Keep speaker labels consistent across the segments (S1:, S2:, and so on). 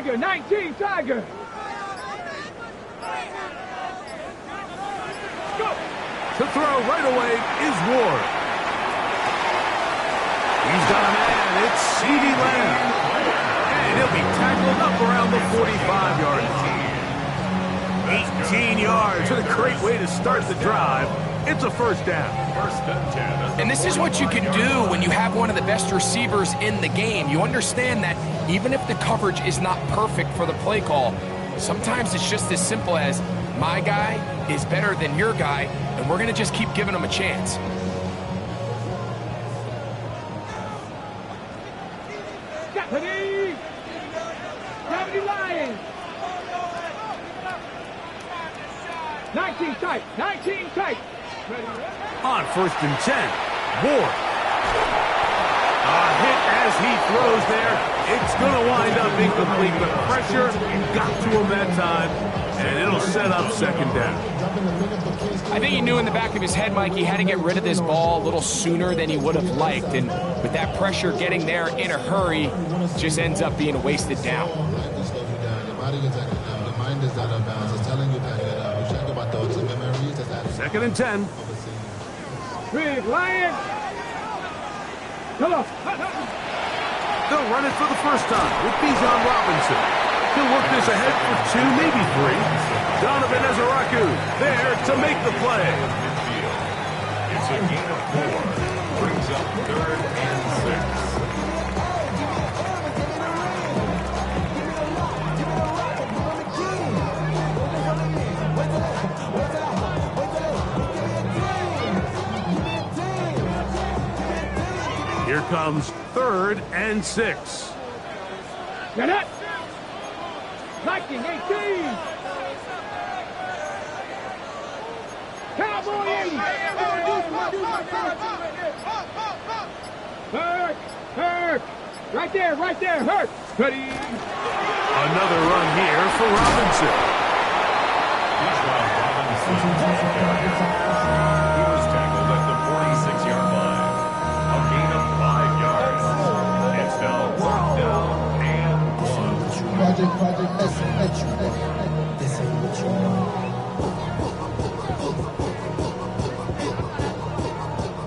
S1: Tiger, 19, Tiger. Go.
S2: To throw right away is Ward. He's got a man. It's CeeDee Lamb. And he'll be tackled up around the 45-yard line. 18 yards. What a great way to start the drive. It's a first down.
S3: And this is what you can do when you have one of the best receivers in the game. You understand that even if the coverage is not perfect for the play call, sometimes it's just as simple as my guy is better than your guy, and we're going to just keep giving him a chance.
S1: Deputy! Deputy Lions! 19 tight, 19 tight.
S2: On 1st and 10, Ward. A hit as he throws there. It's going to wind up incomplete, but pressure got to him that time, and it'll set up 2nd down.
S3: I think he knew in the back of his head, Mike, he had to get rid of this ball a little sooner than he would have liked, and with that pressure getting there in a hurry, just ends up being a wasted down.
S2: Second and 10.
S1: Big Lion! Come on!
S2: They'll run it for the first time with Bijan Robinson. He'll work this ahead for 2, maybe 3. Donovan Ezaraku there to make the play.
S4: It's a gain of 4. Brings up 3rd and 6.
S2: Here comes 3rd and 6.
S1: Get it! 19, 18! Cowboy 80! Hurt! Right there, Hurt! Ready!
S2: Another run here for Robinson.
S4: He was tackled at the 46-yard line. A gain of 5 yards. It's now 4th down and 1.
S5: This ain't what you want.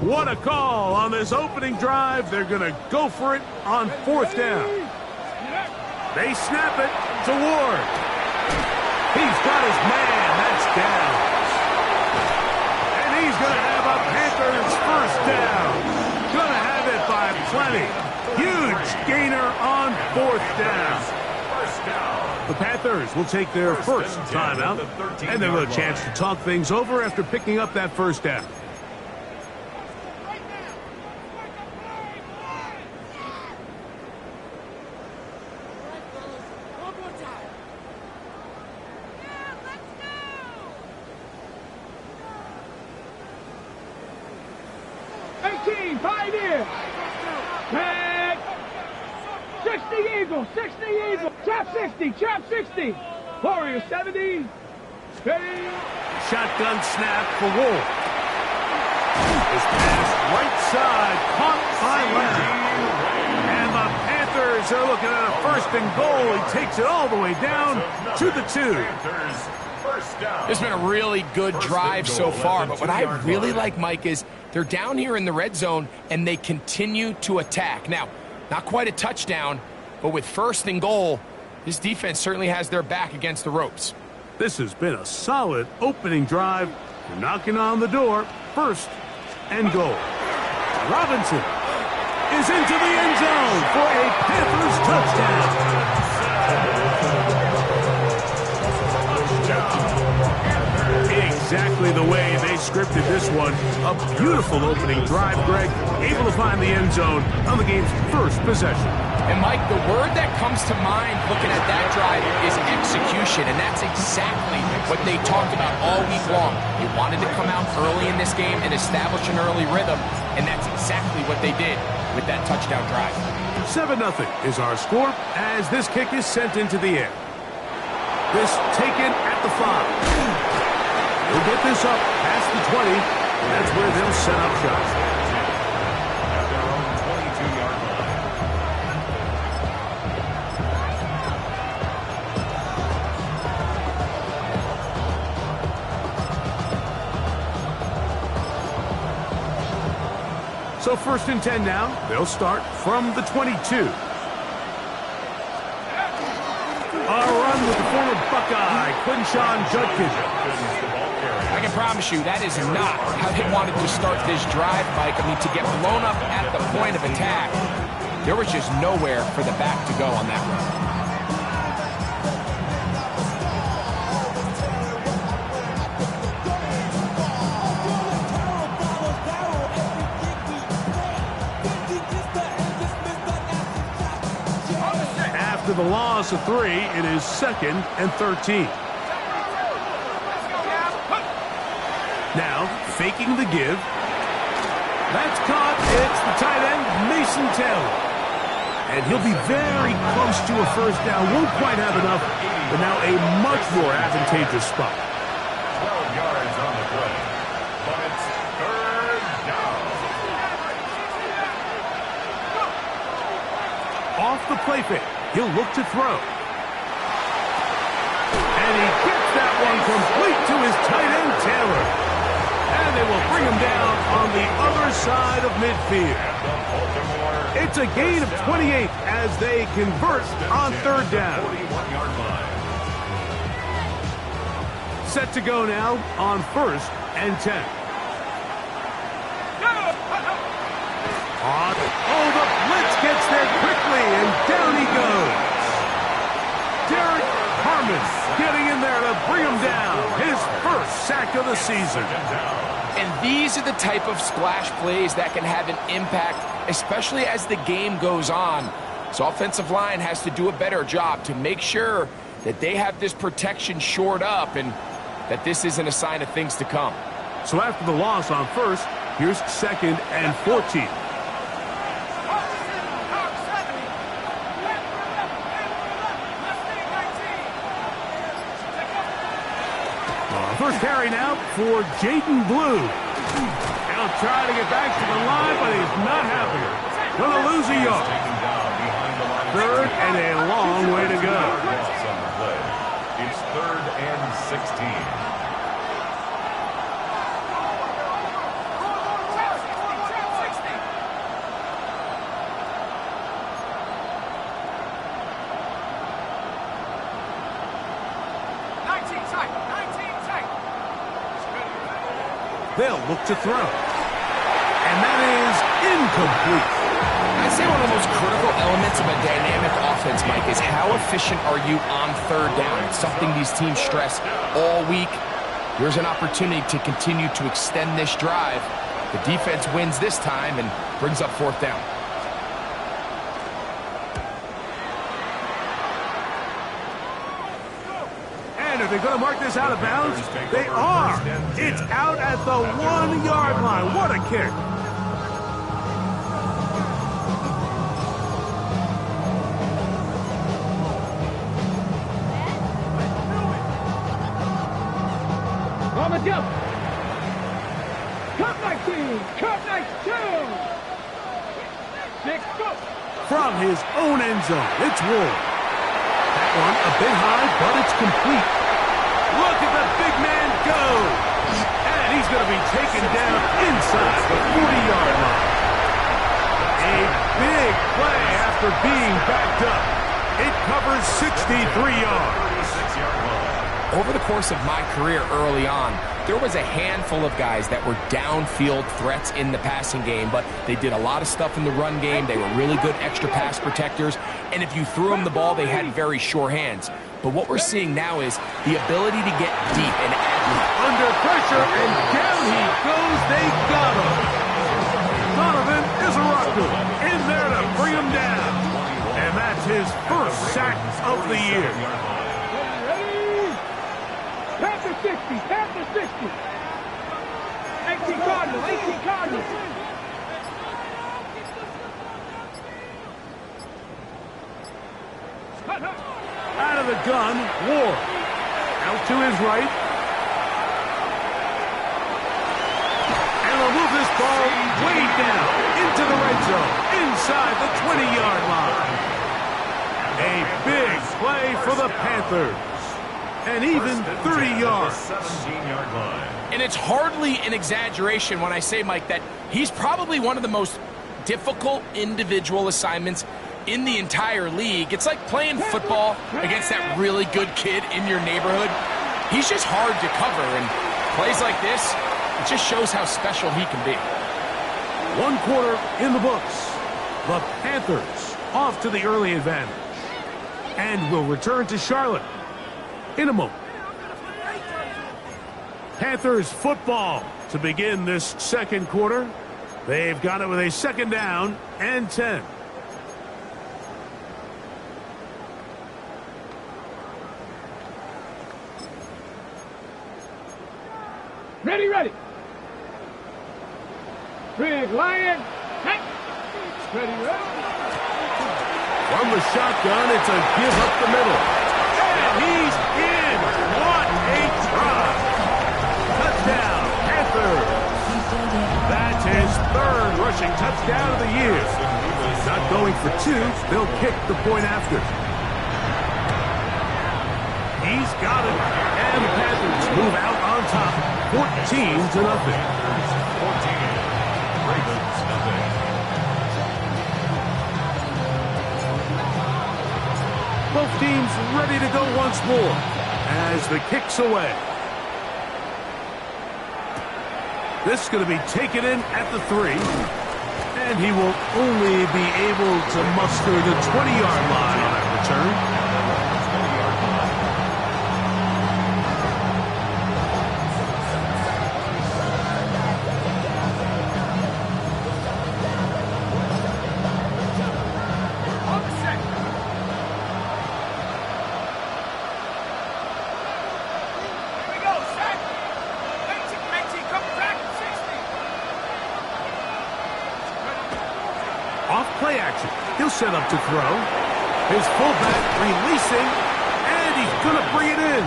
S2: What a call on this opening drive. They're going to go for it on 4th down. They snap it to Ward. He's got his man. That's down. And he's going to have a Panthers first down. Going to have it by plenty. Huge gainer on 4th down. The Panthers will take their first timeout, and they'll have a chance to talk things over after picking up that first down.
S1: Pioneer! Tag! 60 Eagle! Chop 60! Warrior 70! Ready!
S2: Shotgun snap for Wolf. His pass right side, caught by Lamb. And the Panthers are looking at a 1st and goal. He takes it all the way down to the 2.
S3: It's been a really good drive so far, but what I really like, Mike, is they're down here in the red zone, and they continue to attack. Now, not quite a touchdown, but with 1st and goal, this defense certainly has their back against the ropes.
S2: This has been a solid opening drive. They're knocking on the door. 1st and goal. Robinson is into the end zone for a Panthers touchdown. Exactly the way they scripted this one. A beautiful opening drive, Greg. Able to find the end zone on the game's first possession.
S3: And, Mike, the word that comes to mind looking at that drive is execution, and that's exactly what they talked about all week long. They wanted to come out early in this game and establish an early rhythm, and that's exactly what they did with that touchdown drive.
S2: 7-0 is our score as this kick is sent into the air. This taken at the 5. We'll get this up past the 20. That's where they'll set up shop.
S4: At their own 22-yard line.
S2: So 1st and 10 now. They'll start from the 22. A run with the former Buckeye, Quinshawn Judkins.
S3: I can promise you that is not how they wanted to start this drive, Mike. I mean, to get blown up at the point of attack, there was just nowhere for the back to go on that run.
S2: After the loss of 3, it is 2nd and 13. Now, faking the give. That's caught. It's the tight end, Mason Taylor. And he'll be very close to a 1st down. Won't quite have enough, but now a much more advantageous spot.
S4: 12 yards on the play. But it's 3rd down.
S2: Off the play fake. He'll look to throw. And he gets that one complete to his tight end, Taylor. And they will bring him down on the other side of midfield. It's a gain of 28 as they convert on 3rd down.
S4: 41-yard line.
S2: Set to go now on 1st and 10. Oh, the blitz gets there quickly, and down he goes. Derek Harmon getting in there to bring him down. His 1st sack of the season.
S3: And these are the type of splash plays that can have an impact, especially as the game goes on. So offensive line has to do a better job to make sure that they have this protection shored up and that this isn't a sign of things to come.
S2: So after the loss on 1st, here's 2nd and 14. First carry now for Jaden Blue. He'll try to get back to the line, but he's not happy. Gonna lose a yard. 3rd and a long way to go.
S4: It's 3rd and 16.
S2: They'll look to throw. And that is incomplete.
S3: I'd say one of the most critical elements of a dynamic offense, Mike, is how efficient are you on 3rd down? It's something these teams stress all week. Here's an opportunity to continue to extend this drive. The defense wins this time and brings up 4th down.
S2: Are they going to mark this out of bounds? They are. It's out at the 1-yard line. What a kick.
S1: On the jump. Cut 19. Cut 92. 6 foot.
S2: From his own end zone, it's Ward. That one a bit high, but it's complete. Look at the big man go. And he's going to be taken down inside the 40-yard line. A big play after being backed up. It covers 63 yards.
S3: Over the course of my career early on, there was a handful of guys that were downfield threats in the passing game, but they did a lot of stuff in the run game. They were really good extra pass protectors, and if you threw them the ball, they had very sure hands. But what we're seeing now is the ability to get deep and
S2: under pressure, and down he goes. They got him. Donovan Izaraku in there to bring him down, and that's his 1st sack of the year.
S1: Panther 60, Panther 60. 18 Cardinals, 18 Cardinals.
S2: Out of the gun, Ward. Out to his right. And they'll move this ball way down into the red zone, inside the 20-yard line. A big play for the Panthers. And even 30 yards.
S4: 17-yard line.
S3: And it's hardly an exaggeration when I say, Mike, that he's probably one of the most difficult individual assignments in the entire league. It's like playing football against that really good kid in your neighborhood. He's just hard to cover, and plays like this, it just shows how special he can be.
S2: 1 quarter in the books. The Panthers off to the early advantage. And will return to Charlotte in a moment. Panthers football to begin this second quarter. They've got it with a 2nd down and 10.
S1: Ready, ready. Big Lion. Hey. Ready, ready.
S2: From the shotgun, it's a give up the middle. And he's in. What a try. Touchdown, Panthers. That's his 3rd rushing touchdown of the year. Not going for 2. They'll kick the point after. He's got it. And the Panthers move out on top. 14-0.
S4: 14. Ravens, nothing.
S2: Both teams ready to go once more as the kick's away. This is going to be taken in at the 3. And he will only be able to muster the 20-yard line on that return. Play action. He'll set up to throw. His fullback releasing, and he's going to bring it in.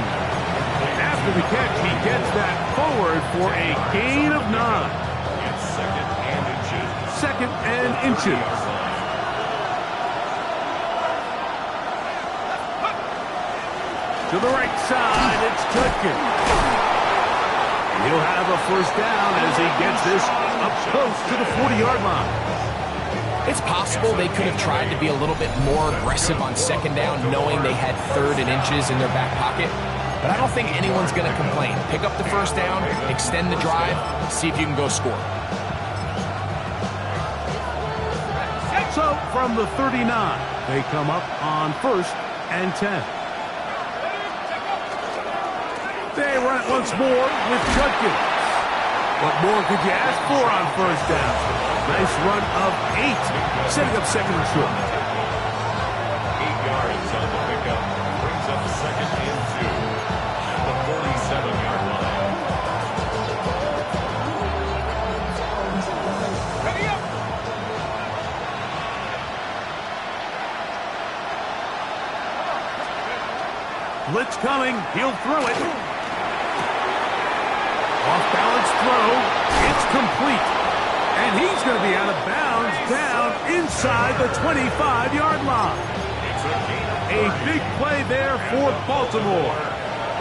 S2: After the catch, he gets that forward for a gain of 9.
S4: It's 2nd and inches.
S2: 2nd and inches. To the right side, it's Judkins. He'll have a 1st down as he gets this up close to the 40-yard line.
S3: It's possible they could have tried to be a little bit more aggressive on 2nd down, knowing they had 3rd and inches in their back pocket. But I don't think anyone's going to complain. Pick up the 1st down, extend the drive, see if you can go score.
S2: So from the 39, they come up on 1st and 10. They run it once more with Judkins. What more could you ask for on 1st down? Nice run of 8, setting up 2nd and short.
S4: 8 yards on the pickup. Brings up 2nd and 2 at the 47-yard line.
S1: Ready up.
S2: Blitz coming. He'll throw it. Off-balance throw. It's complete. And he's going to be out of bounds down inside the 25-yard line. A big play there for Baltimore.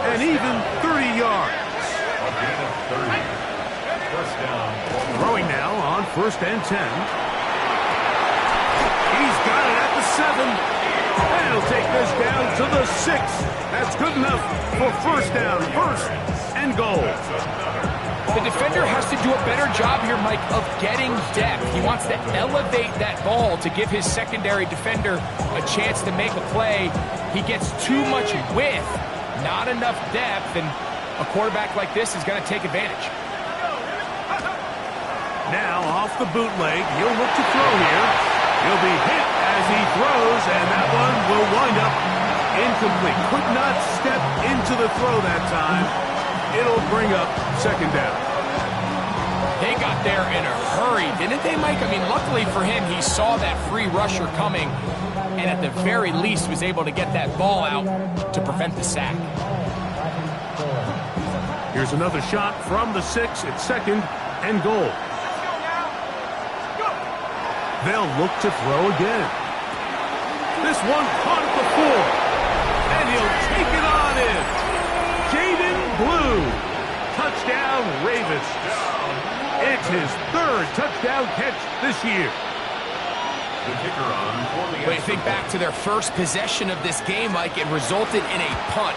S2: And even 30 yards.
S4: A gain of 30. 1st down.
S2: Throwing now on 1st and 10. He's got it at the 7. And he'll take this down to the 6. That's good enough for 1st down. 1st and goal.
S3: The defender has to do a better job here, Mike, of getting depth. He wants to elevate that ball to give his secondary defender a chance to make a play. He gets too much width, not enough depth, and a quarterback like this is going to take advantage.
S2: Now off the bootleg, he'll look to throw here. He'll be hit as he throws, and that one will wind up incomplete. Could not step into the throw that time. It'll bring up 2nd down.
S3: They got there in a hurry, didn't they, Mike? I mean, luckily for him, he saw that free rusher coming and at the very least was able to get that ball out to prevent the sack.
S2: Here's another shot from the 6. It's 2nd and goal. They'll look to throw again. This one caught at the 4. And he'll take it on in. Jaden Blue. Touchdown, Ravens. It's his third touchdown catch this year.
S4: The kicker on for the
S3: Wait, think back to their first possession of this game, Mike. It resulted in a punt.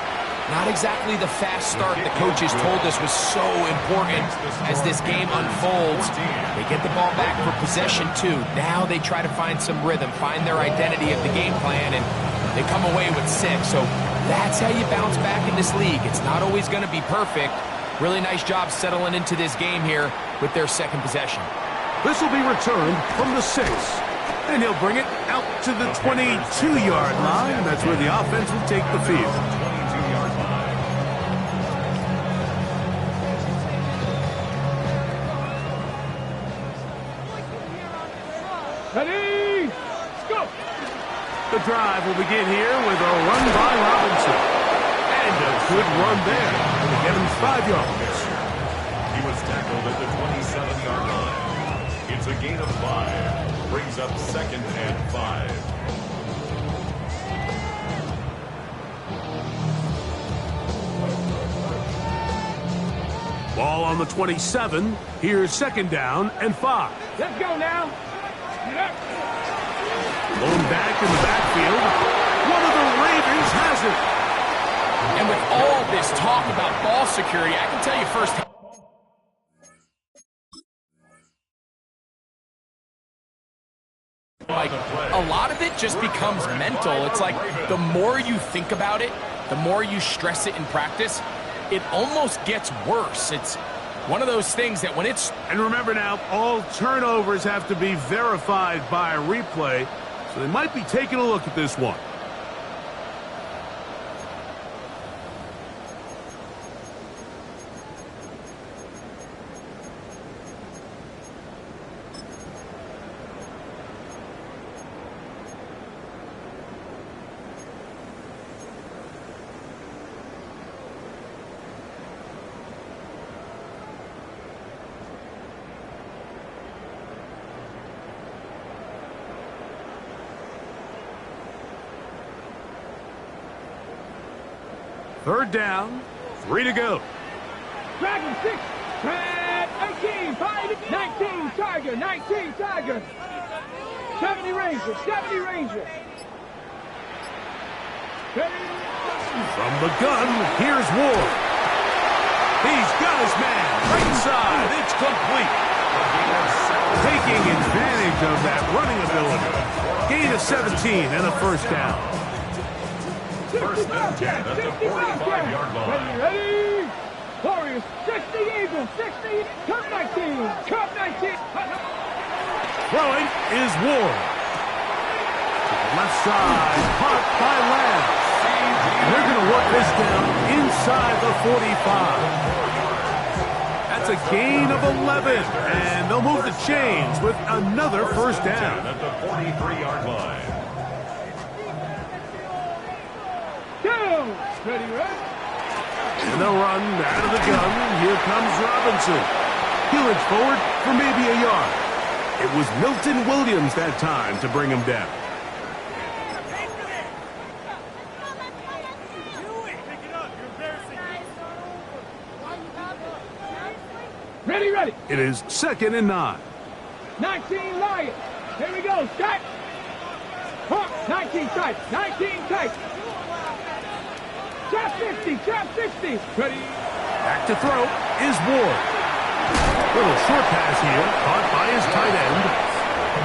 S3: Not exactly the fast start the coaches told us was so important as this game unfolds. They get the ball back for possession two. Now they try to find some rhythm, find their identity of the game plan, and they come away with 6. So that's how you bounce back in this league. It's not always going to be perfect. Really nice job settling into this game here with their second possession.
S2: This will be returned from the 6. And he'll bring it out to the 22-yard line. That's where the offense will take the field.
S4: 22-yard line.
S1: Ready? Let's go.
S2: The drive will begin here with a run by Robinson. And a good run there. To get him 5 yards.
S4: He was tackled at the 27-yard line. It's a gain of 5. Brings up 2nd and 5.
S2: Ball on the 27. Here's 2nd down and 5.
S1: Let's go now. Get up.
S2: Going back in the backfield. One of the Ravens has it.
S3: And with all this talk about ball security, I can tell you first. Like, a lot of it just becomes mental. It's like the more you think about it, the more you stress it in practice, it almost gets worse. It's one of those things that when it's...
S2: And remember now, all turnovers have to be verified by a replay, so they might be taking a look at this one. Third down, 3 to go.
S1: Dragon 6. Red 18. 5. 19. Tiger. 19. Tiger. 70 Ranger. 70 Ranger.
S2: From the gun, here's Ward. He's got his man. Right side. It's complete. Taking advantage of that running ability. Gain of 17 and a first down.
S4: First and 10 at the 45-yard line.
S1: Ready? Warriors, 60 Eagles, 60, Cup 19, Cup 19.
S2: Throwing is Ward. To the left side, caught by Lamb. They're going to work this down inside the 45. That's a gain of 11, and they'll move the chains with another first down.
S4: At the 43-yard line.
S1: Ready, right?
S2: And they'll run out of the gun. Here comes Robinson. He looks forward for maybe a yard. It was Milton Williams that time to bring him down.
S1: Ready, ready.
S2: It is 2nd and 9.
S1: 19 Lions. Here we go. Start. 19 tight. 19 tight. Trap 50. Trap 60. Ready.
S2: Back to throw is Ward. Little short pass here, caught by his tight end.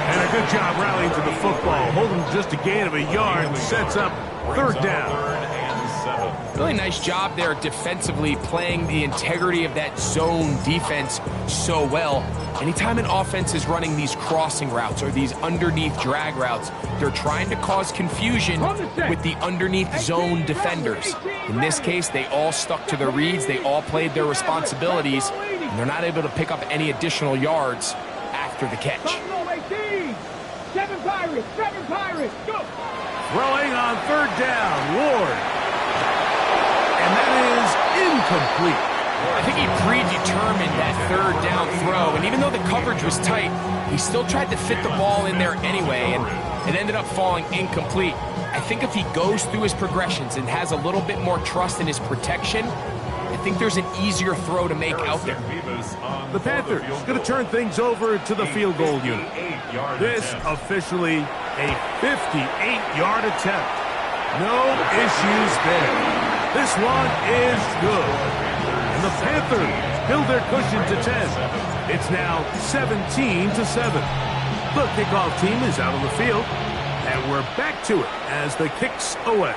S2: And a good job rallying to the football. Holding just a gain of a yard and sets up third down.
S4: Third and 7.
S3: Really nice job there defensively, playing the integrity of that zone defense so well. Anytime an offense is running these crossing routes or these underneath drag routes, they're trying to cause confusion with the underneath zone defenders. In this case, they all stuck to their reads, they all played their responsibilities, and they're not able to pick up any additional yards after the catch.
S1: 7 Pirates, 7 Pirates, go!
S2: Throwing on third down, Ward. And that is incomplete.
S3: I think he predetermined that third down throw, and even though the coverage was tight, he still tried to fit the ball in there anyway, and it ended up falling incomplete. I think if he goes through his progressions and has a little bit more trust in his protection, I think there's an easier throw to make out there.
S2: The Panthers going to turn things over to the field goal unit. This officially a 58-yard attempt. No issues there. This one is good. And the Panthers build their cushion to 10. It's now 17-7. The kickoff team is out on the field, and we're back to it as the kick's away.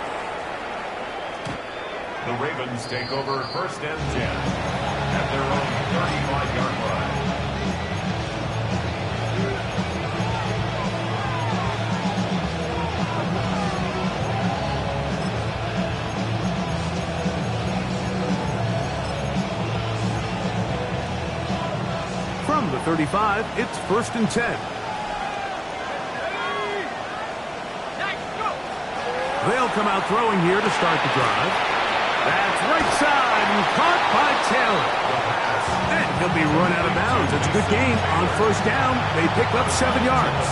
S4: The Ravens take over 1st and 10 at their own 35-yard line.
S2: From the 35, it's 1st and 10. They'll come out throwing here to start the drive. That's right side and caught by Taylor. And he'll be run out of bounds. It's a good gain on 1st down. They pick up 7 yards.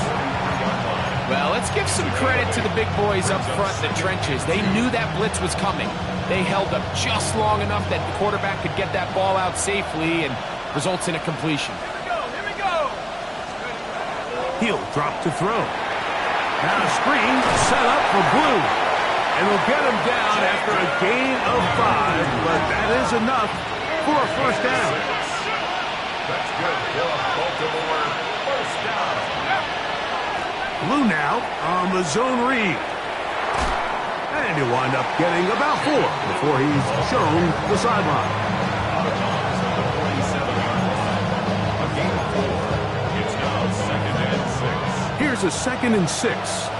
S3: Well, let's give some credit to the big boys up front in the trenches. They knew that blitz was coming. They held up just long enough that the quarterback could get that ball out safely and results in a completion.
S1: Here we go.
S2: He'll drop to throw. Now a screen set up for Blue. And we'll get him down after a gain of 5, but that is enough for a 1st down.
S4: That's good for Baltimore. 1st down.
S2: Blue now on the zone read. And he'll wind up getting about 4 before he's shown the sideline.
S4: Out of bounds at the 47-yard line. A gain of 4. It's now 2nd and 6.
S2: Here's a 2nd and 6.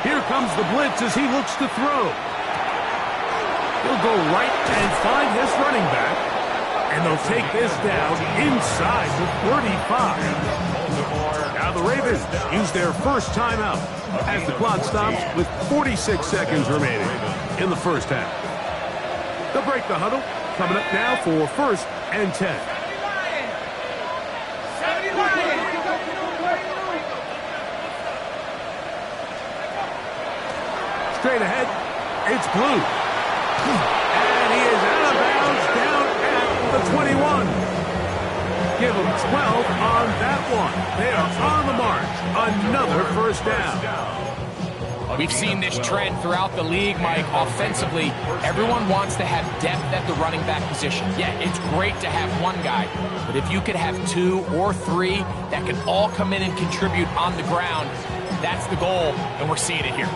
S2: Here comes the blitz as he looks to throw. He'll go right and find his running back. And they'll take this down inside the 35. Now the Ravens use their first timeout as the clock stops with 46 seconds remaining in the 1st half. They'll break the huddle. Coming up now for 1st and 10. Straight ahead, it's Blue. And he is out of bounds down at the 21. Give him 12 on that one. They are on the march. Another 1st down.
S3: We've seen this trend throughout the league, Mike. Offensively, everyone wants to have depth at the running back position. Yeah, it's great to have one guy, but if you could have 2 or 3 that can all come in and contribute on the ground, that's the goal, and we're seeing it here.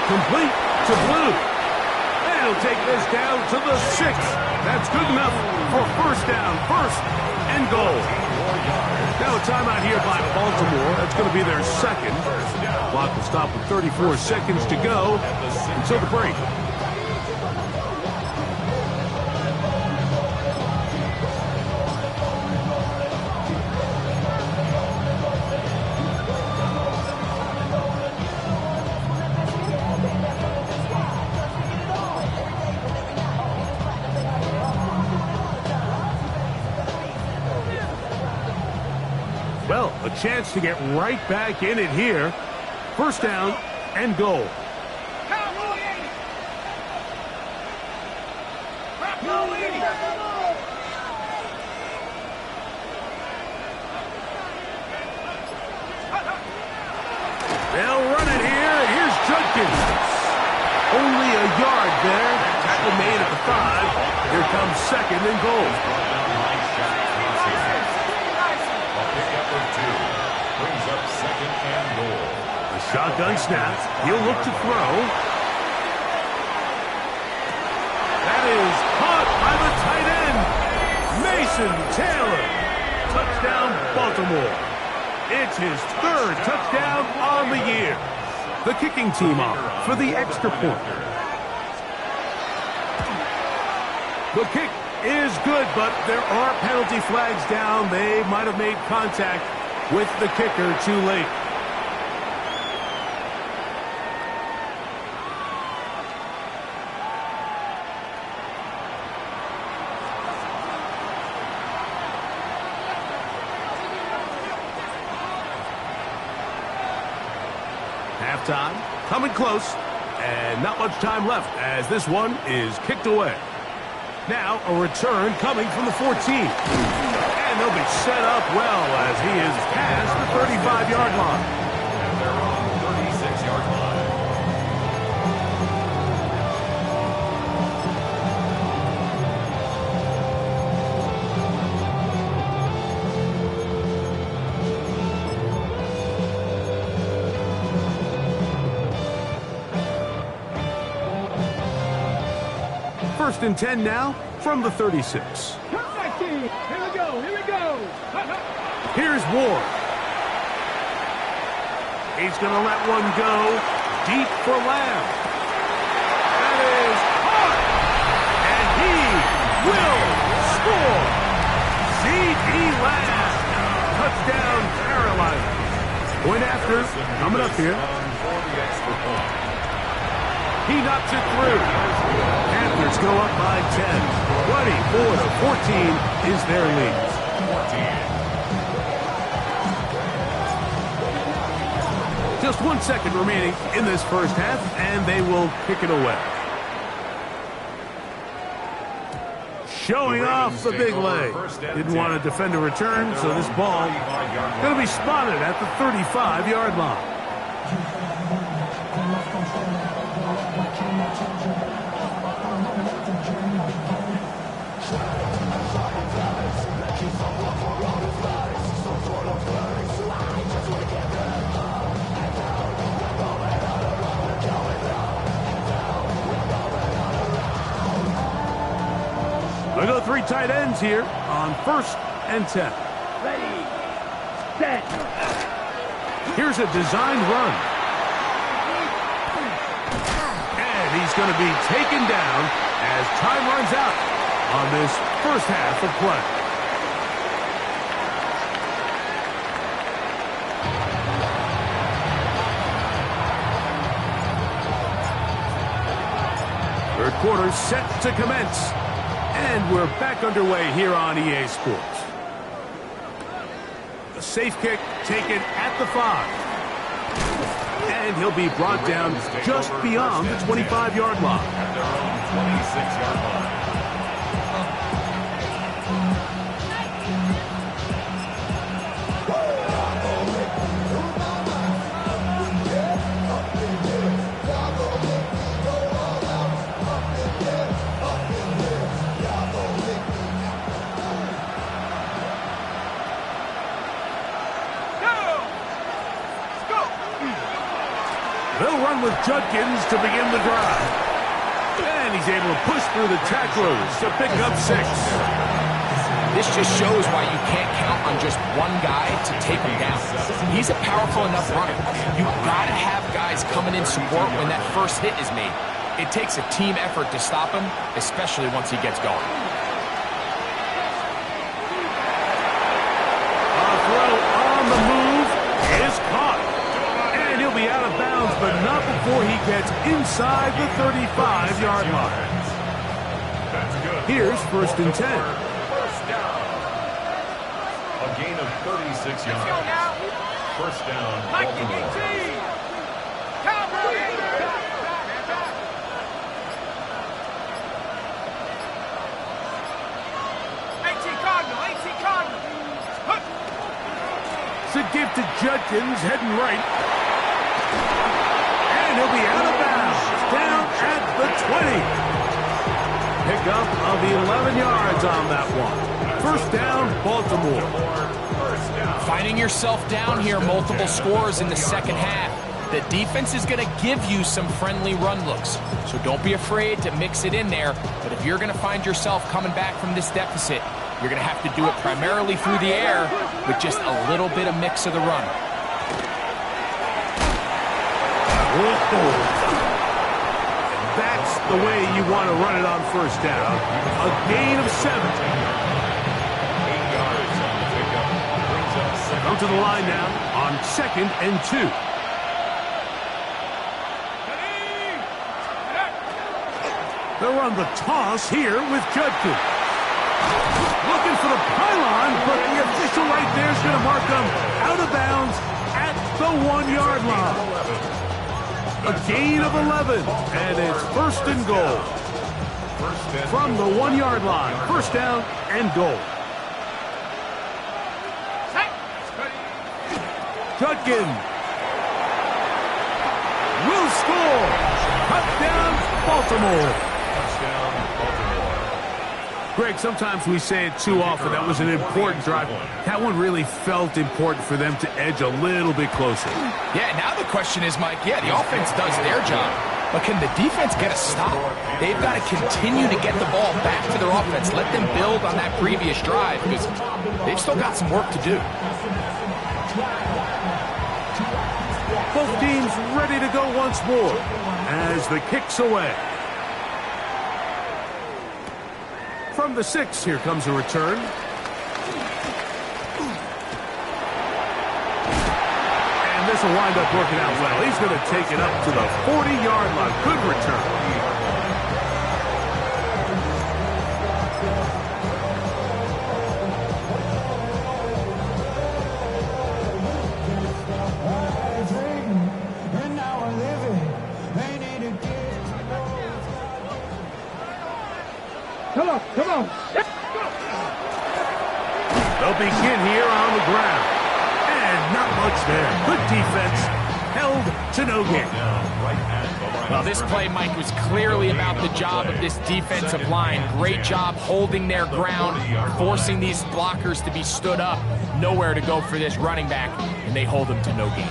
S2: Complete to Blue. And he'll take this down to the 6. That's good enough for 1st down. 1st and goal. Now a timeout here by Baltimore. That's going to be their 2nd. Clock will stop with 34 seconds to go until the break. Well, a chance to get right back in it here. 1st down and goal. They'll run it here. Here's Judkins. Only a yard there. Tackle made at the 5. Here comes 2nd and goal.
S4: Brings up 2nd and goal.
S2: The shotgun snap. He'll look to throw. That is caught by the tight end, Mason Taylor. Touchdown, Baltimore. It's his 3rd touchdown on the year. The kicking team off for the extra point. The kick is good, but there are penalty flags down. They might have made contact with the kicker too late. halftime. Coming close, and not much time left as this one is kicked away. Now a return coming from the 14. And they'll be set up well as he is past the 35-yard line.
S4: And they're on the 36-yard line.
S2: First and 10 now from the 36.
S1: Come back team. Here we go. Here we go.
S2: Here's Ward. He's going to let one go deep for Lamb. That is hard. And he will score. C.D. Lamb. Touchdown, Carolina. Point after coming up here. He knocks it through. Panthers go up by 10. 24-14 is their lead. 14. Just 1 second remaining in this first half, and they will kick it away. Showing off the big leg. Didn't want to defend a return, so this ball going to be spotted at the 35-yard line. We go 3 tight ends here on 1st and 10.
S1: Ready. Set.
S2: Here's a designed run. And he's going to be taken down as time runs out on this first half of play. Third quarter set to commence. And we're back underway here on EA Sports. A safe kick taken at the 5. And he'll be brought down just beyond the 25-yard line.
S4: At their own 26-yard line.
S2: They'll run with Judkins to begin the drive. And he's able to push through the tacklers to pick up 6.
S3: This just shows why you can't count on just one guy to take him down. He's a powerful enough runner. You've got to have guys coming in support when that first hit is made. It takes a team effort to stop him, especially once he gets going.
S2: A throw on the move is caught. And he'll be out of bounds, but not before he gets inside the 35-yard line. Here's 1st and 10.
S4: First down. A gain of 36 yards. First down, Baltimore.
S2: It's a give to Judkins, heading right. And he'll be out of bounds, down at the 20. Pickup of 11 yards on that one. First down, Baltimore.
S3: Finding yourself down here, multiple scores in the second half. The defense is going to give you some friendly run looks, so don't be afraid to mix it in there. But if you're going to find yourself coming back from this deficit, you're going to have to do it primarily through the air with just a little bit of mix of the run.
S2: That's the way you want to run it on first down. A gain of 7.
S4: 8 yards on the pickup. Brings up second.
S2: Come to the line now on 2nd and 2. They'll run the toss here with Judkins. Looking for the pylon, but the official right there is going to mark them out of bounds at the 1-yard line. A gain of 11, and it's first and goal. From the 1-yard line, first down and goal. Judkin will score. Touchdown, Baltimore. Greg, sometimes we say it too often. That was an important drive. That one really felt important for them to edge a little bit closer.
S3: Yeah, now the question is, Mike, the offense does their job, but can the defense get a stop? They've got to continue to get the ball back to their offense. Let them build on that previous drive because they've still got some work to do.
S2: Both teams ready to go once more as the kick's away. From the 6, here comes a return. And this will wind up working out well. He's going to take it up to the 40-yard line. Good return.
S1: Come on, come on.
S2: They'll begin here on the ground. And not much there. Good defense. Held to no gain.
S3: Well, this play, Mike, was clearly about the job of this defensive line. Great job holding their ground, forcing these blockers to be stood up. Nowhere to go for this running back, and they hold him to no gain.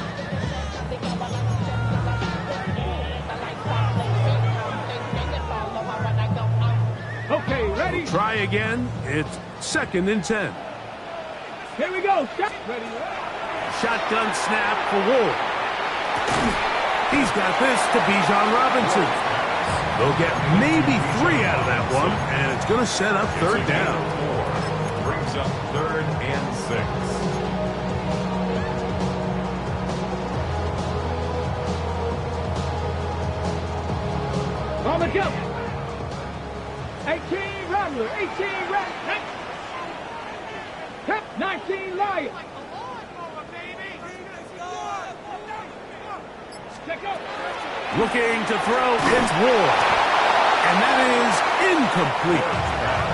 S1: Okay, ready?
S2: Try again. It's 2nd and 10.
S1: Here we go. Ready.
S2: Shotgun snap for Wolf. He's got this to Bijan Robinson. They'll get maybe 3 out of that one, and it's going to set up 3rd down.
S4: Brings up 3rd and 6.
S1: On the jump. 18 Rattler, 18 Rattler. 19 Lion.
S2: Looking to throw, it's Ward. And that is incomplete.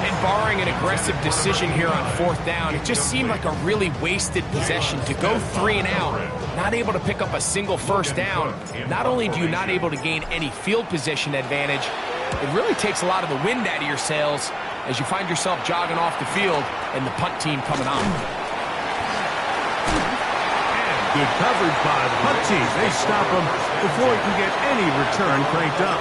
S3: And barring an aggressive decision here on 4th down, it just seemed like a really wasted possession to go 3 and out, not able to pick up a single first down. Not only do you not able to gain any field position advantage, it really takes a lot of the wind out of your sails as you find yourself jogging off the field and the punt team coming on.
S2: And good coverage by the punt team. They stop him before he can get any return cranked up.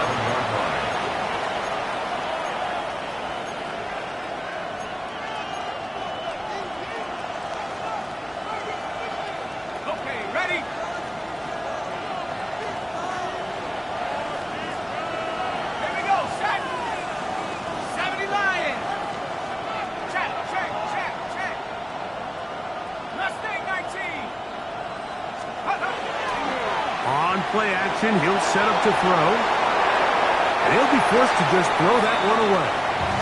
S2: Play action, he'll set up to throw. And he'll be forced to just throw that one away.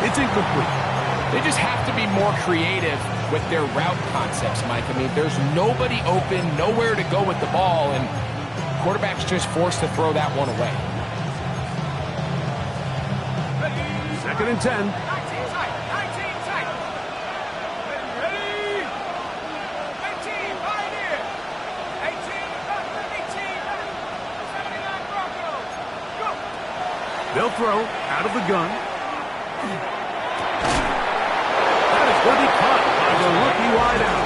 S2: It's incomplete.
S3: They just have to be more creative with their route concepts, Mike. I mean, there's nobody open, nowhere to go with the ball, and quarterback's just forced to throw that one away.
S2: 2nd and 10. They'll throw out of the gun. That is going to be caught by the rookie wideout.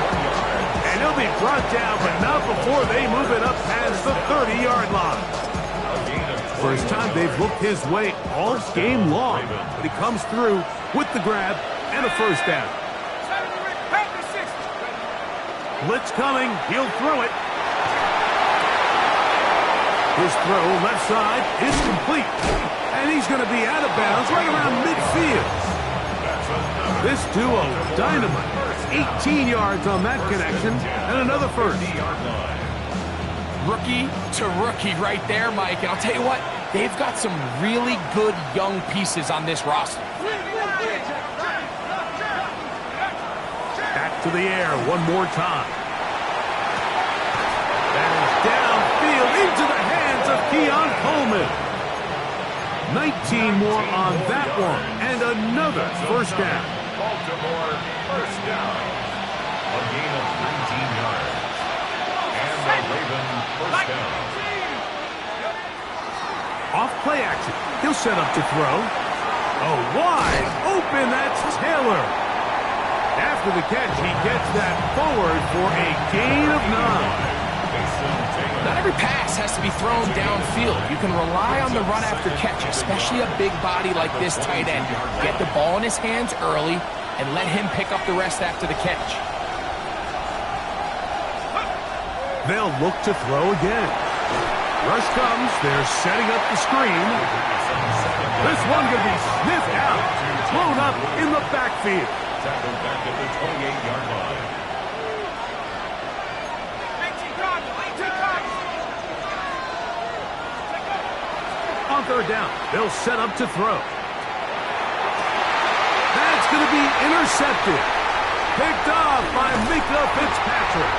S2: And he'll be brought down, but not before they move it up past the 30-yard line. First time they've looked his way all game long, but he comes through with the grab and a first down. Blitz coming. He'll throw it. His throw left side is complete. And he's going to be out of bounds right around midfield. This duo, dynamite. 18 yards on that connection and another first.
S3: Rookie to rookie right there, Mike. And I'll tell you what, they've got some really good young pieces on this roster.
S2: Back to the air one more time. That is downfield into the hands of Coleman. 19 more on that one, and another first down.
S4: Baltimore, first down. A gain of 19 yards. And the Ravens, first down.
S2: Off play action. He'll set up to throw. Oh, wide open. That's Taylor. After the catch, he gets that forward for a gain of 9.
S3: Not every pass has to be thrown downfield. You can rely on the run after catch, especially a big body like this tight end. Get the ball in his hands early and let him pick up the rest after the catch.
S2: They'll look to throw again. Rush comes. They're setting up the screen. This one could be sniffed out. Blown up in the backfield.
S4: Tackled back at the 28-yard line.
S2: On third down, they'll set up to throw. That's going to be intercepted. Picked off by Mika Fitzpatrick.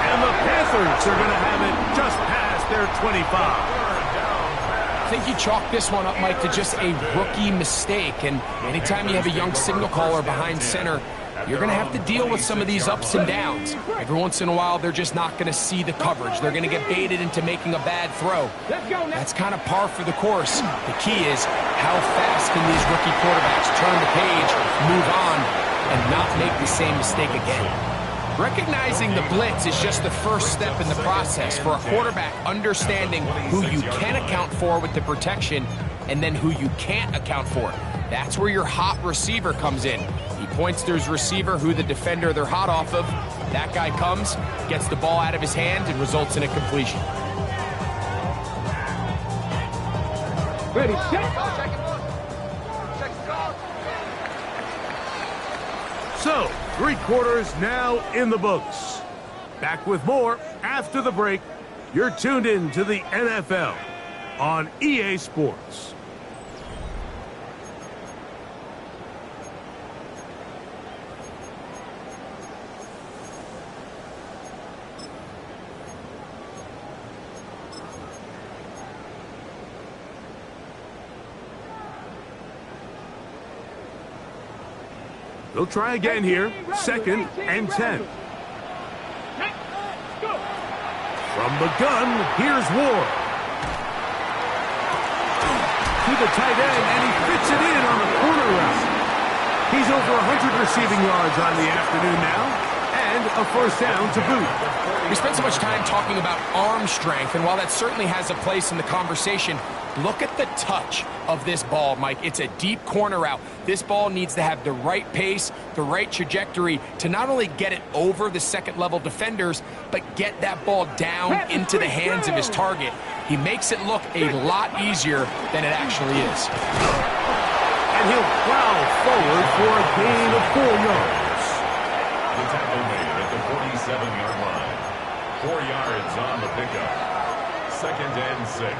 S2: And the Panthers are going to have it just past their 25.
S3: I think you chalk this one up, Mike, to just a rookie mistake. And anytime you have a young signal caller behind center, you're going to have to deal with some of these ups and downs. Every once in a while, they're just not going to see the coverage. They're going to get baited into making a bad throw. That's kind of par for the course. The key is how fast can these rookie quarterbacks turn the page, move on, and not make the same mistake again. Recognizing the blitz is just the first step in the process for a quarterback understanding who you can account for with the protection and then who you can't account for. That's where your hot receiver comes in. He points to his receiver, who the defender they're hot off of. That guy comes, gets the ball out of his hand, and results in a completion.
S1: Ready, set.
S2: So, 3 quarters now in the books. Back with more after the break. You're tuned in to the NFL on EA Sports. They'll try again here. 2nd and 10. From the gun, here's Ward. To the tight end, and he fits it in on the corner route. He's over 100 receiving yards on the afternoon now, and a first down to boot.
S3: We spent so much time talking about arm strength, and while that certainly has a place in the conversation, look at the touch of this ball, Mike. It's a deep corner route. This ball needs to have the right pace, the right trajectory to not only get it over the second-level defenders, but get that ball down into the hands of his target. He makes it look a lot easier than it actually is.
S2: And he'll plow forward for a gain of 4 yards.
S4: The tackle made at the 47-yard line. 4 yards on the pickup. 2nd and 6.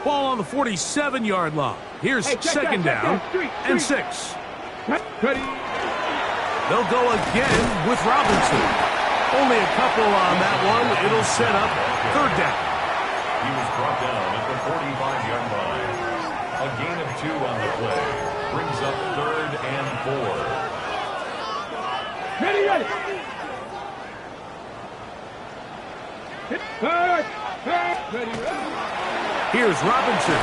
S2: Ball on the 47-yard line. Here's second down and 6.
S1: Ready.
S2: They'll go again with Robinson. Only a couple on that one. It'll set up third down.
S4: He was brought down at the 45-yard line. A gain of 2 on the play. Brings up 3rd and 4.
S1: Ready, ready. Ready, ready.
S2: Here's Robinson.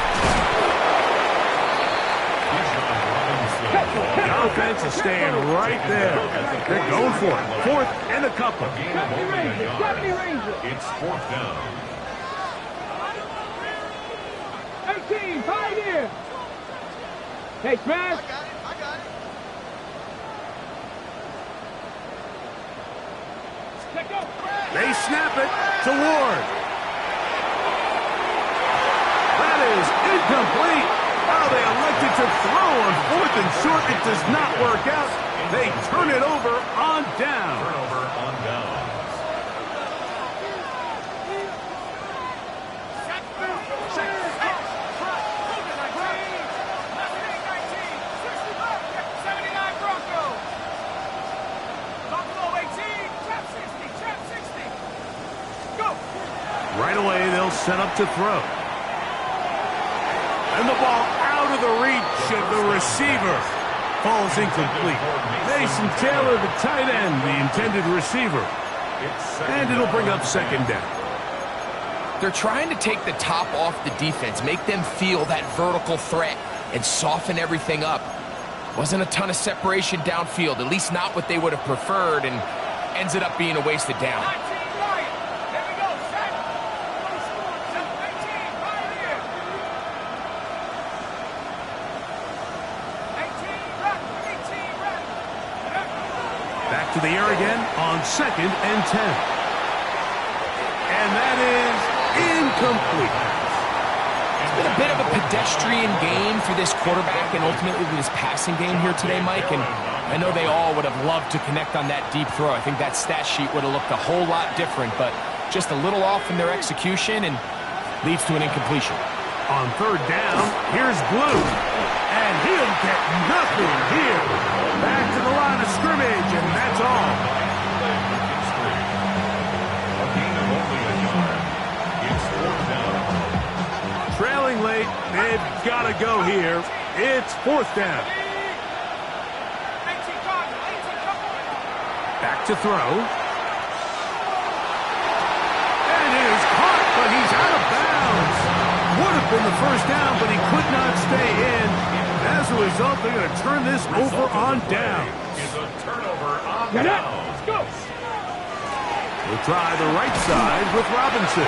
S2: The offense is staying right there. They're going for it. 4th and a couple.
S4: It's 4th down.
S1: 18, 5 here. Hey, smash.
S6: I got it.
S2: They snap it to Ward. That is incomplete. Oh, they elected to throw on 4th and short. It does not work out. They turn it over on down.
S4: Turnover on downs.
S2: set up to throw. And the ball out of the reach of the receiver. Falls incomplete. Mason Taylor, the tight end, the intended receiver. And it'll bring up second down.
S3: They're trying to take the top off the defense, make them feel that vertical threat, and soften everything up. Wasn't a ton of separation downfield, at least not what they would have preferred, and ends it up being a wasted down.
S2: Back to the air again on 2nd and 10. And that is incomplete.
S3: It's been a bit of a pedestrian game for this quarterback and ultimately this passing game here today, Mike. And I know they all would have loved to connect on that deep throw. I think that stat sheet would have looked a whole lot different, but just a little off in their execution and leads to an incompletion.
S2: On 3rd down, here's Blue. And he'll get nothing here. Back to the line of scrimmage, and that's all. Trailing late, they've got to go here. It's 4th down. Back to throw. And it is caught, but he's out of bounds. Would have been the 1st down, but he could not stay in. As a result, they're going to turn this over on down.
S1: Get up. Let's go.
S2: We'll try the right side with Robinson.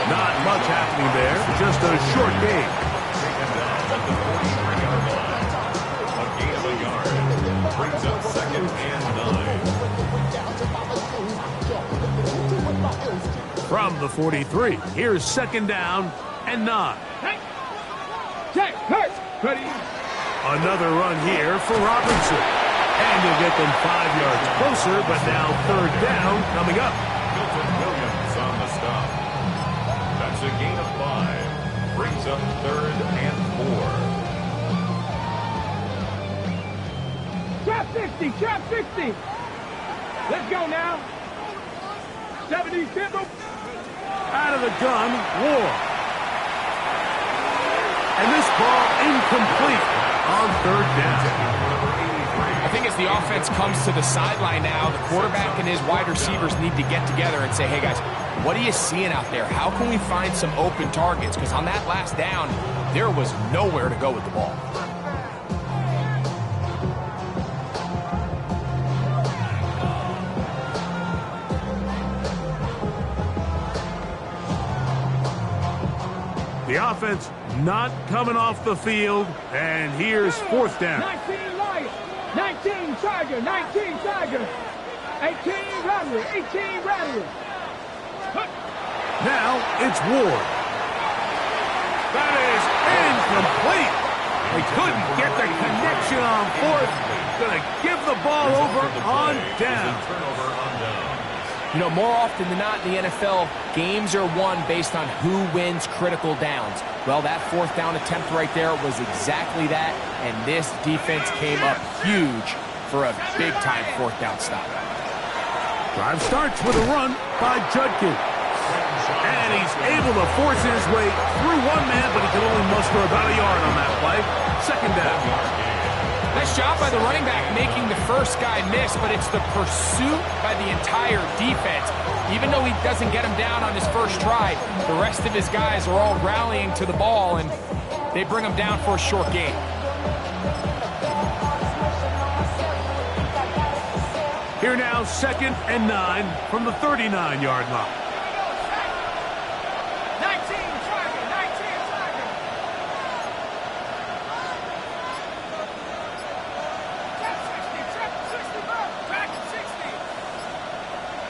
S2: Not much happening there, just a short game.
S4: A gain of a yard. Brings up 2nd and 9.
S2: From the 43, here's 2nd down and 9.
S1: Check. Hurt. Ready.
S2: Another run here for Robinson. And he'll get them 5 yards closer, but now 3rd down coming up.
S4: Milton Williams on the stop. That's a gain of 5. Brings up 3rd and 4.
S1: Trap 60. Trap 60. Let's go now. 70 Kendall.
S2: Out of the gun, Ward. And this ball incomplete on 3rd down.
S3: I think as the offense comes to the sideline now, the quarterback and his wide receivers need to get together and say, hey guys, what are you seeing out there? How can we find some open targets? Because on that last down, there was nowhere to go with the ball.
S2: The offense not coming off the field, and here's 4th down.
S1: 19 Lions. 19 Tiger. 19 Tiger. 18 Rattler. 18 Rattler.
S2: Now it's Ward. That is incomplete. They couldn't get the connection on 4th. Going to give the ball over on down.
S4: Turnover on down.
S3: You know, more often than not in the NFL, games are won based on who wins critical downs. Well, that 4th down attempt right there was exactly that, and this defense came up huge for a big-time 4th down stop.
S2: Drive starts with a run by Judkins. And he's able to force his way through one man, but he can only muster about a yard on that play. 2nd down.
S3: Nice job by the running back making the first guy miss, but it's the pursuit by the entire defense. Even though he doesn't get him down on his first try, the rest of his guys are all rallying to the ball, and they bring him down for a short gain.
S2: Here now, 2nd and 9 from the 39-yard line.
S1: 19 Tiger. 19 Tiger. Trap 60. Trap 60. Track 60.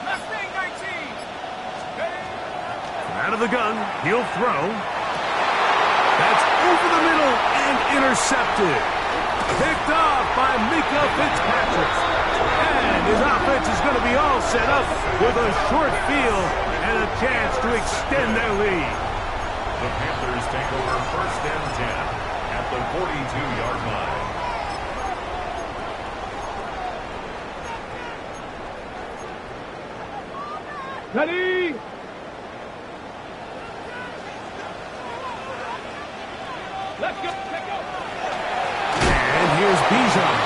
S1: Mustang 19.
S2: Out of the gun, he'll throw. That's over the middle and intercepted. Picked off by Mika Fitzpatrick. And his offense is going to be all set up with a short field and a chance to extend their lead.
S4: The Panthers take over 1st and 10 at the 42-yard line.
S1: Ready.
S2: here's Bijan.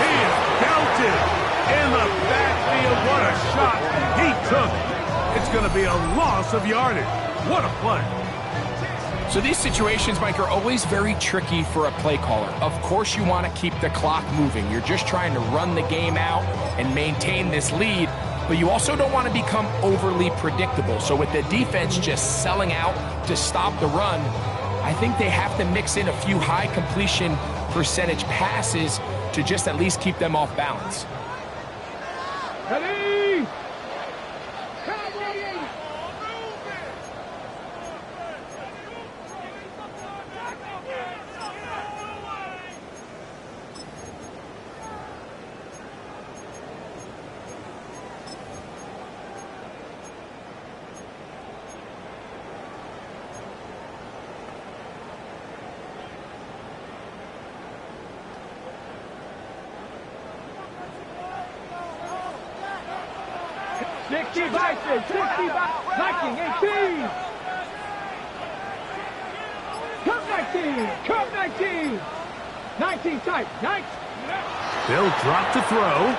S2: He is belted in the backfield. What a shot he took. It's going to be a loss of yardage. What a play.
S3: So these situations, Mike, are always very tricky for a play caller. Of course you want to keep the clock moving. You're just trying to run the game out and maintain this lead, but you also don't want to become overly predictable. So with the defense just selling out to stop the run, I think they have to mix in a few high completion percentage passes to just at least keep them off balance.
S1: Ready? Vices, 60 Viking, 18. Come 19, come 19. 19 tight, 19.
S2: They'll drop to throw.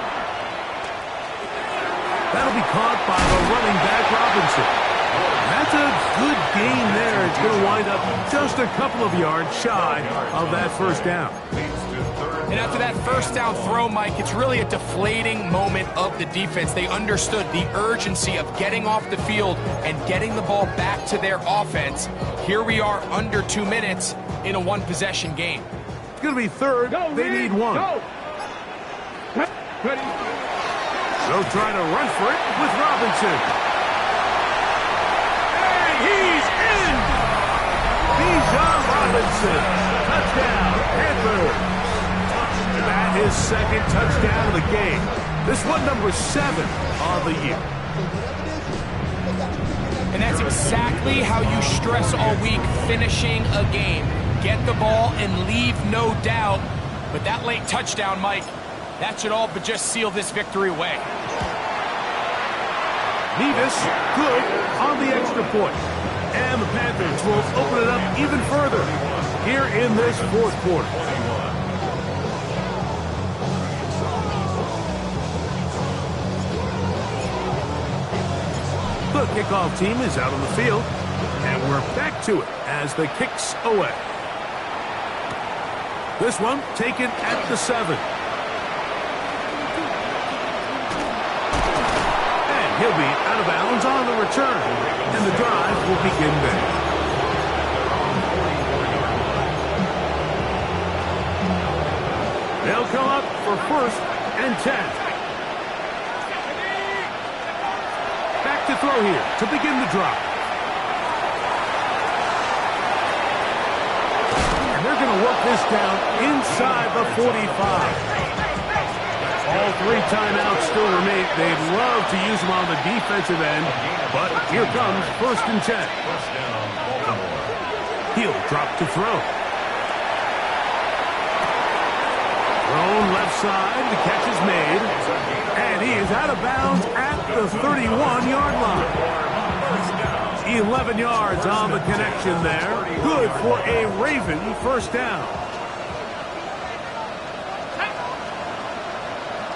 S2: That'll be caught by the running back, Robinson. That's a good gain there. It's going to wind up just a couple of yards shy of that first down.
S3: And after that first down throw, Mike, it's really a deflating moment of the defense. They understood the urgency of getting off the field and getting the ball back to their offense. Here we are under 2 minutes in a one-possession game.
S2: It's going to be third. They need one.
S1: Go. Ready.
S2: They'll try to run for it with Robinson. And he's in! Bijan Robinson. Touchdown, Panthers. That is second touchdown of the game. This one number 7 on the year.
S3: And that's exactly how you stress all week finishing a game. Get the ball and leave no doubt. But that late touchdown, Mike, that should all but just seal this victory away.
S2: Nevis, good on the extra point. And the Panthers will open it up even further here in this fourth quarter. The kickoff team is out on the field, and we're back to it as the kicks away. This one taken at the 7. And he'll be out of bounds on the return, and the drive will begin there. They'll come up for 1st and 10. To throw here to begin the drive. And they're going to work this down inside the 45. All 3 timeouts still remain. They'd love to use them on the defensive end, but here comes 1st and 10. He'll drop to throw. Thrown left side, the catch is made, and he is out of bounds at the 31-yard line. 11 yards on the connection there. Good for a Raven first down.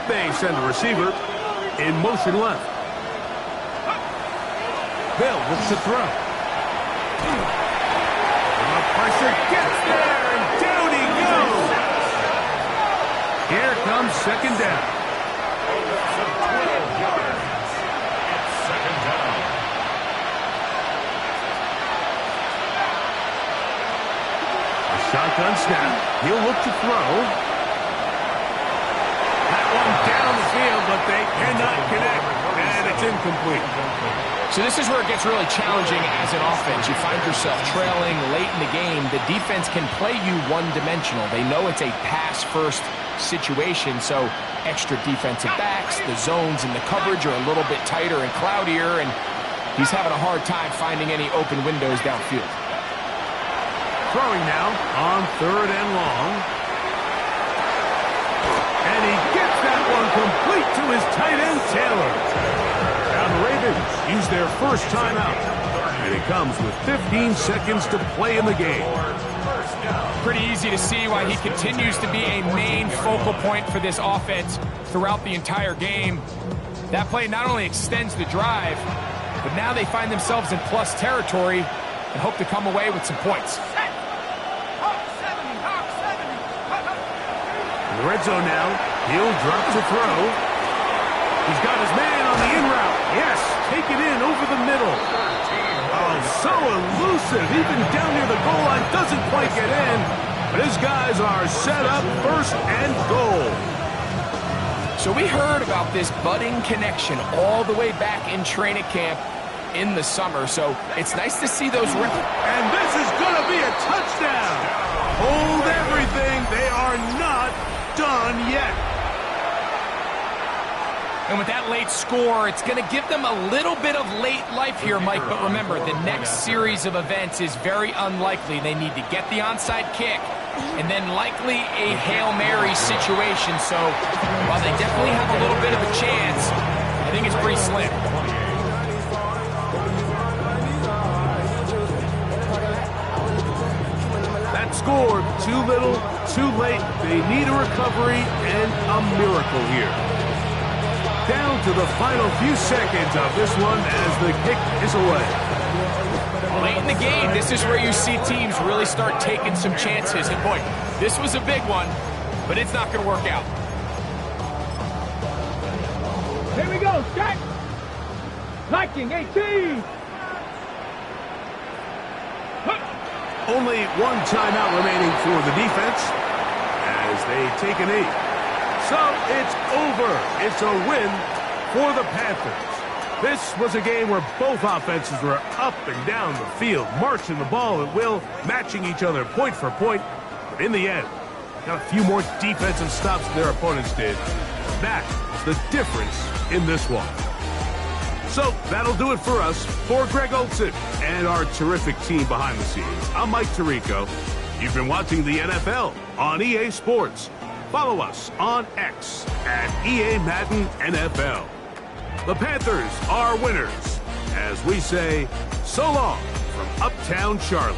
S2: They send the receiver in motion left. Bill looks to throw. The pressure gets there, and down he goes. Here comes 2nd down. Shotgun snap. He'll look to throw. That one down the field, but they cannot connect, and it's incomplete.
S3: So this is where it gets really challenging as an offense. You find yourself trailing late in the game. The defense can play you one-dimensional. They know it's a pass-first situation, so extra defensive backs, the zones and the coverage are a little bit tighter and cloudier, and he's having a hard time finding any open windows downfield.
S2: Throwing now on 3rd and long. And he gets that one complete to his tight end, Taylor. Now the Ravens use their first timeout. And it comes with 15 seconds to play in the game. 1st down.
S3: pretty easy to see why he continues to be a main focal point for this offense throughout the entire game. That play not only extends the drive, but now they find themselves in plus territory and hope to come away with some points.
S2: In the red zone now, he'll drop to throw. He's got his man on the in route. Yes, take it in over the middle. Oh, so elusive. Even down near the goal line, doesn't quite get in. But his guys are set up first and goal.
S3: So we heard about this budding connection all the way back in training camp in the summer. So it's nice to see those.
S2: And this is going to be a touchdown. Hold everything. They are not done yet.
S3: And with that late score, it's going to give them a little bit of late life here, Mike. But remember, the next series of events is very unlikely. They need to get the onside kick and then likely a Hail Mary situation. So while they definitely have a little bit of a chance, I think it's pretty slim.
S2: That score, too little, too late. They need a recovery and a miracle here. Down to the final few seconds of this one as the kick is away.
S3: Late in the game, this is where you see teams really start taking some chances. And boy, this was a big one, but it's not going to work out.
S1: Here we go, Jack. Liking 18.
S2: Only one timeout remaining for the defense as they take a knee. So it's over. It's a win for the Panthers. This was a game where both offenses were up and down the field, marching the ball at will, matching each other point for point. But in the end, got a few more defensive stops than their opponents did. That was the difference in this one. So that'll do it for us. For Greg Olson and our terrific team behind the scenes, I'm Mike Tirico. You've been watching the NFL on EA Sports. Follow us on X at EA Madden NFL. The Panthers are winners as we say so long from Uptown Charlotte.